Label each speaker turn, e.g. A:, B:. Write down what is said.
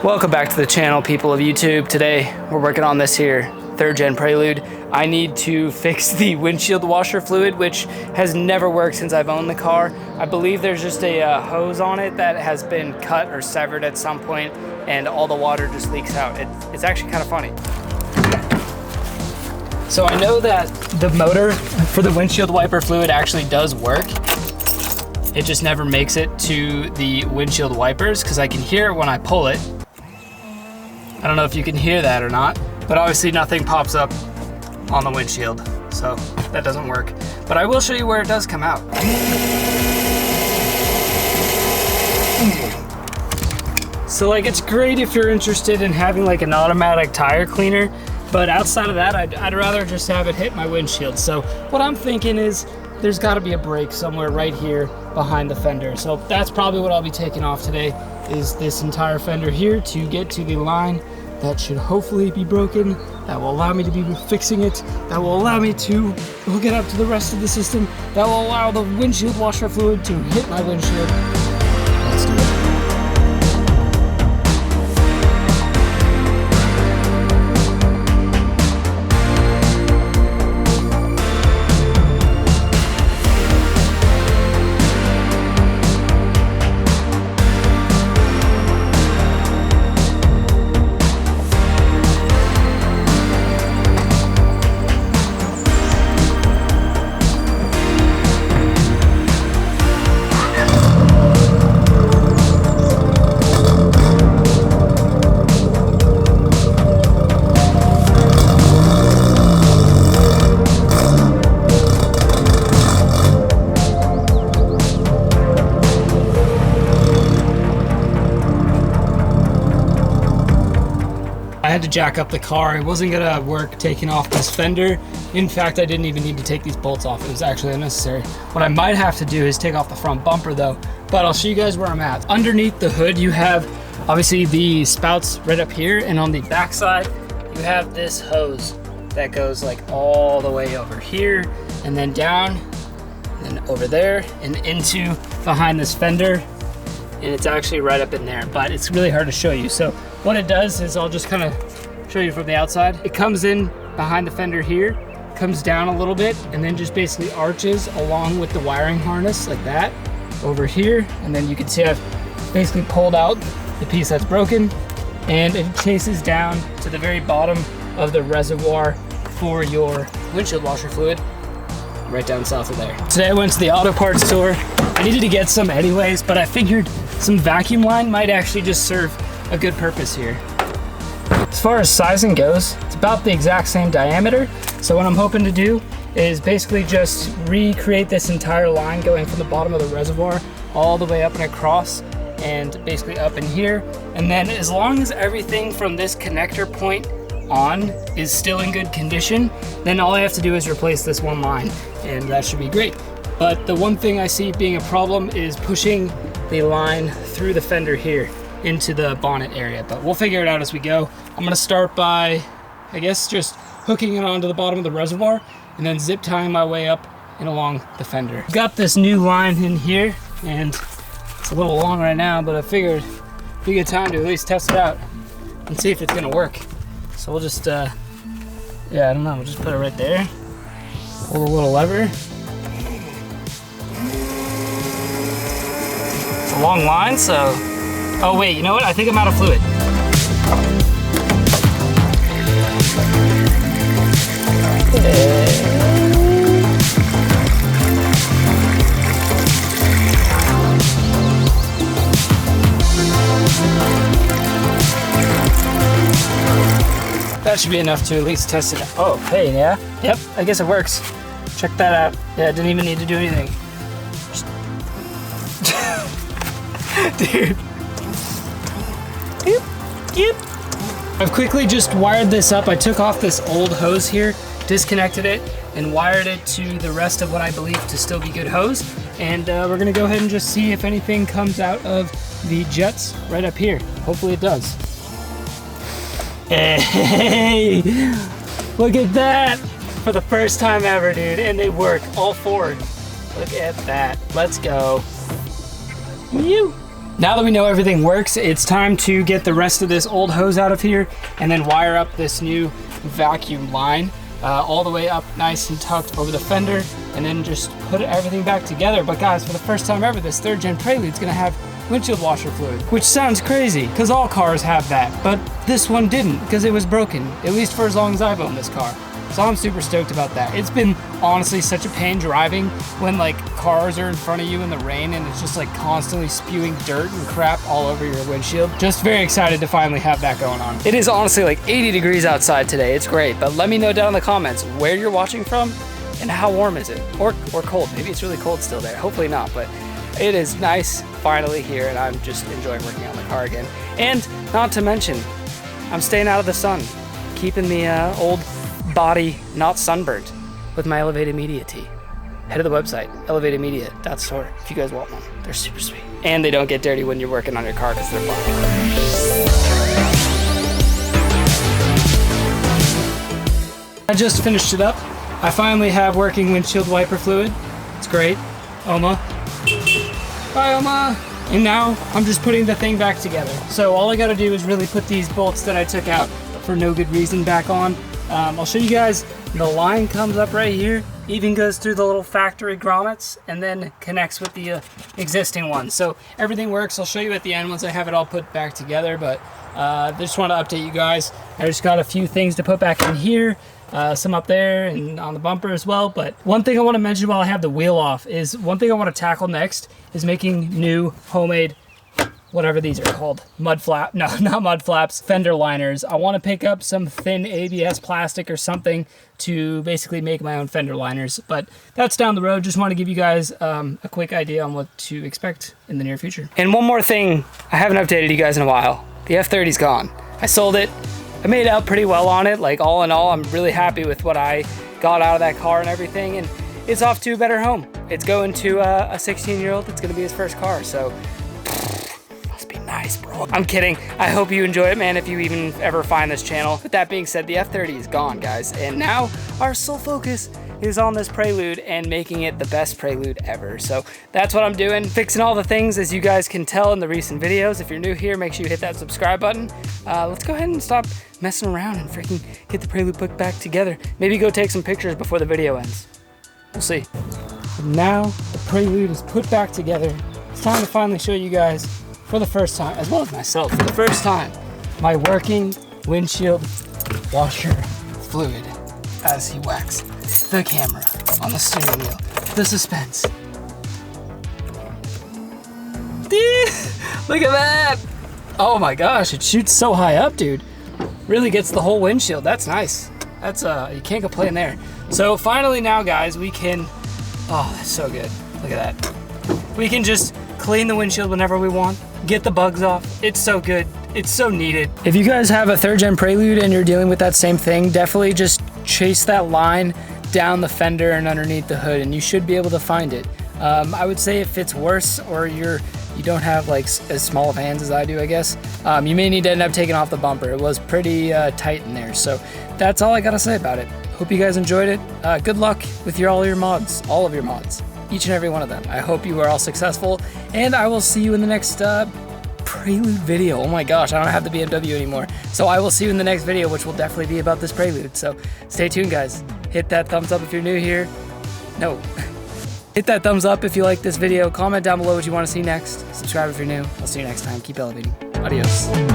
A: Welcome back to the channel, people of YouTube. Today we're working on this here 3rd gen Prelude. I need to fix the windshield washer fluid, which has never worked since I've owned the car. I believe there's just a hose on it that has been cut or severed at some point, and all the water just leaks out. It's actually kind of funny. So I know that the motor for the windshield wiper fluid actually does work. It just never makes it to the windshield wipers because I can hear it when I pull it. I don't know if you can hear that or not, but obviously nothing pops up on the windshield, so that doesn't work. But I will show you where it does come out. So like, it's great if you're interested in having like an automatic tire cleaner, but outside of that, I'd rather just have it hit my windshield. So what I'm thinking is there's gotta be a break somewhere right here behind the fender. So that's probably what I'll be taking off today, is this entire fender here to get to the line that should hopefully be broken, that will allow me to be fixing it, that will allow me to hook it up to the rest of the system, that will allow the windshield washer fluid to hit my windshield. Let's do it. I had to jack up the car. It wasn't gonna work taking off this fender. In fact, I didn't even need to take these bolts off. It was actually unnecessary. What I might have to do is take off the front bumper though, but I'll show you guys where I'm at. Underneath the hood, you have obviously the spouts right up here, and on the back side, you have this hose that goes like all the way over here, and then down, and then over there, and into behind this fender. And it's actually right up in there, but it's really hard to show you. So what it does is, I'll just kind of show you from the outside. It comes in behind the fender here, comes down a little bit, and then just basically arches along with the wiring harness like that over here. And then you can see I've basically pulled out the piece that's broken, and it chases down to the very bottom of the reservoir for your windshield washer fluid, right down south of there. Today I went to the auto parts store. I needed to get some anyways, but I figured some vacuum line might actually just serve a good purpose here. As far as sizing goes, it's about the exact same diameter. So what I'm hoping to do is basically just recreate this entire line going from the bottom of the reservoir all the way up and across, and basically up in here. And then as long as everything from this connector point on is still in good condition, then all I have to do is replace this one line, and that should be great. But the one thing I see being a problem is pushing the line through the fender here into the bonnet area, but we'll figure it out as we go. I'm gonna start by, I guess, just hooking it onto the bottom of the reservoir and then zip tying my way up and along the fender. I've got this new line in here, and it's a little long right now, but I figured it'd be a good time to at least test it out and see if it's gonna work. So we'll just, yeah, I don't know, we'll just put it right there. Pull the little lever. It's a long line, so, oh wait, you know what? I think I'm out of fluid. That should be enough to at least test it out. Oh, hey, yeah? Yep, I guess it works. Check that out. Yeah, I didn't even need to do anything. Dude. Yep, yep. I've quickly just wired this up. I took off this old hose here, disconnected it, and wired it to the rest of what I believe to still be good hose. And we're gonna go ahead and just see if anything comes out of the jets right up here. Hopefully it does. Hey, look at that. For the first time ever, dude, and they work, all forward. Look at that, let's go. You. Now that we know everything works, it's time to get the rest of this old hose out of here and then wire up this new vacuum line all the way up nice and tucked over the fender, and then just put everything back together. But guys, for the first time ever, this 3rd gen Prelude is gonna have windshield washer fluid, which sounds crazy because all cars have that, but this one didn't because it was broken, at least for as long as I've owned this car. So I'm super stoked about that. It's been honestly such a pain driving when like cars are in front of you in the rain and it's just like constantly spewing dirt and crap all over your windshield. Just very excited to finally have that going on. It is honestly like 80 degrees outside today. It's great, but let me know down in the comments where you're watching from and how warm is it? Or cold. Maybe it's really cold still there. Hopefully not, but it is nice finally here, and I'm just enjoying working on the car again. And not to mention, I'm staying out of the sun, keeping the old body not sunburnt with my Elevated Media tee. Head to the website, elevatedmedia.store, if you guys want one. They're super sweet. And they don't get dirty when you're working on your car because they're black. I just finished it up. I finally have working windshield wiper fluid. It's great. Oma. Bye, Oma. And now I'm just putting the thing back together. So all I gotta do is really put these bolts that I took out for no good reason back on. I'll show you guys, the line comes up right here, even goes through the little factory grommets and then connects with the existing one. So everything works. I'll show you at the end once I have it all put back together, but I just want to update you guys. I just got a few things to put back in here, some up there and on the bumper as well. But one thing I want to mention while I have the wheel off is one thing I want to tackle next is making new homemade, whatever these are called, not mud flaps, fender liners. I want to pick up some thin ABS plastic or something to basically make my own fender liners, but that's down the road. Just want to give you guys a quick idea on what to expect in the near future. And one more thing, I haven't updated you guys in a while. The F30's gone. I sold it. I made out pretty well on it. Like all in all, I'm really happy with what I got out of that car and everything, and it's off to a better home. It's going to a 16-year-old. It's going to be his first car, so nice, bro. I'm kidding. I hope you enjoy it, man, if you even ever find this channel. With that being said, the F30 is gone, guys, and now our sole focus is on this Prelude and making it the best Prelude ever. So that's what I'm doing, fixing all the things, as you guys can tell in the recent videos. If you're new here, make sure you hit that subscribe button. Let's go ahead and stop messing around and freaking get the Prelude put back together. Maybe go take some pictures before the video ends. We'll see. And now the Prelude is put back together. It's time to finally show you guys, for the first time, as well as myself, for the first time, my working windshield washer fluid as he whacks the camera on the steering wheel. The suspense. Look at that! Oh my gosh, it shoots so high up, dude. Really gets the whole windshield. That's nice. That's you can't complain there. So finally now, guys, we can, oh, that's so good. Look at that. We can just clean the windshield whenever we want, get the bugs off. It's so good. It's so needed. If you guys have a 3rd gen Prelude and you're dealing with that same thing, definitely just chase that line down the fender and underneath the hood, and you should be able to find it. I would say if it's worse, or you don't have like as small of hands as I do, I guess, you may need to end up taking off the bumper. It was pretty tight in there. So that's all I gotta say about it. Hope you guys enjoyed it. Good luck with all of your mods, each and every one of them. I hope you are all successful, and I will see you in the next Prelude video. Oh my gosh, I don't have the BMW anymore. So I will see you in the next video, which will definitely be about this Prelude. So stay tuned, guys. Hit that thumbs up if you're new here. No. Hit that thumbs up if you like this video. Comment down below what you want to see next. Subscribe if you're new. I'll see you next time. Keep elevating. Adios.